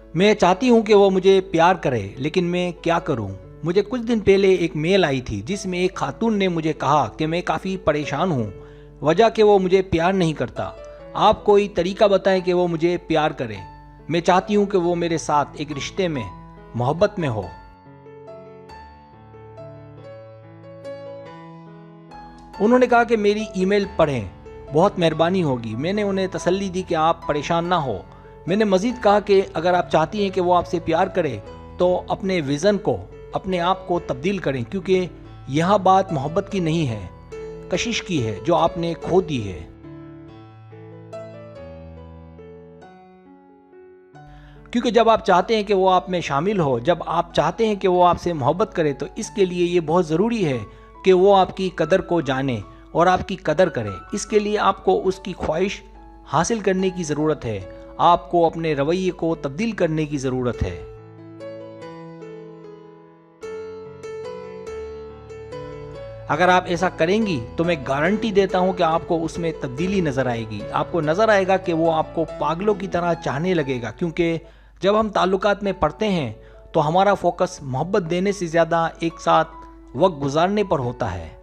मैं चाहती हूँ कि वो मुझे प्यार करे, लेकिन मैं क्या करूँ? मुझे कुछ दिन पहले एक मेल आई थी जिसमें एक खातून ने मुझे कहा कि मैं काफ़ी परेशान हूँ, वजह कि वो मुझे प्यार नहीं करता। आप कोई तरीका बताएं कि वो मुझे प्यार करे। मैं चाहती हूँ कि वो मेरे साथ एक रिश्ते में, मोहब्बत में हो। उन्होंने कहा कि मेरी ईमेल पढ़ें, बहुत मेहरबानी होगी। मैंने उन्हें तसल्ली दी कि आप परेशान ना हो। मैंने मज़ीद कहा कि अगर आप चाहती हैं कि वो आपसे प्यार करे तो अपने विज़न को, अपने आप को तब्दील करें, क्योंकि यह बात मोहब्बत की नहीं है, कशिश की है जो आपने खो दी है। क्योंकि जब आप चाहते हैं कि वो आप में शामिल हो, जब आप चाहते हैं कि वो आपसे मोहब्बत करे, तो इसके लिए ये बहुत ज़रूरी है कि वो आपकी कदर को जाने और आपकी कदर करे। इसके लिए आपको उसकी ख्वाहिश हासिल करने की ज़रूरत है, आपको अपने रवैये को तब्दील करने की ज़रूरत है। अगर आप ऐसा करेंगी तो मैं गारंटी देता हूं कि आपको उसमें तब्दीली नज़र आएगी। आपको नज़र आएगा कि वो आपको पागलों की तरह चाहने लगेगा, क्योंकि जब हम ताल्लुकात में पढ़ते हैं तो हमारा फोकस मोहब्बत देने से ज़्यादा एक साथ वक्त गुजारने पर होता है।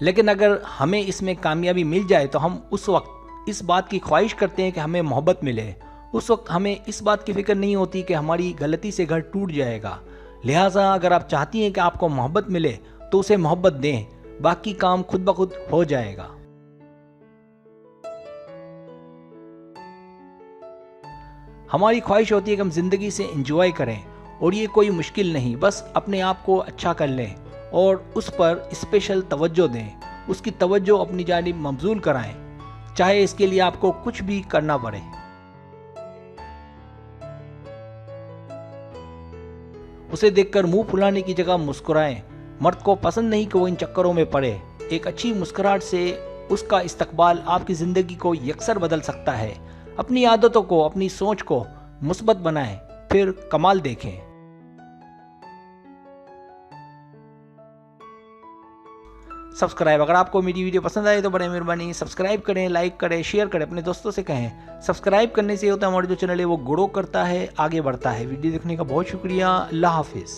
लेकिन अगर हमें इसमें कामयाबी मिल जाए तो हम उस वक्त इस बात की ख्वाहिश करते हैं कि हमें मोहब्बत मिले। उस वक्त हमें इस बात की फ़िक्र नहीं होती कि हमारी गलती से घर टूट जाएगा। लिहाजा अगर आप चाहती हैं कि आपको मोहब्बत मिले तो उसे मोहब्बत दें, बाकी काम खुद ब खुद हो जाएगा। हमारी ख्वाहिश होती है कि हम ज़िंदगी से इंजॉय करें, और ये कोई मुश्किल नहीं, बस अपने आप को अच्छा कर लें और उस पर स्पेशल तवज्जो दें, उसकी तवज्जो अपनी जानिब मबज़ूल कराएं, चाहे इसके लिए आपको कुछ भी करना पड़े। उसे देखकर मुंह फुलाने की जगह मुस्कुराएं। मर्द को पसंद नहीं कि वो इन चक्करों में पड़े। एक अच्छी मुस्कुराहट से उसका इस्तकबाल आपकी ज़िंदगी को यकसर बदल सकता है। अपनी आदतों को, अपनी सोच को मुस्बत बनाएं, फिर कमाल देखें। सब्सक्राइब, अगर आपको मेरी वीडियो पसंद आए तो बड़े मेहरबानी सब्सक्राइब करें, लाइक करें, शेयर करें, अपने दोस्तों से कहें। सब्सक्राइब करने से होता है हमारा जो चैनल है वो ग्रो करता है, आगे बढ़ता है। वीडियो देखने का बहुत शुक्रिया। अल्लाह हाफिज़।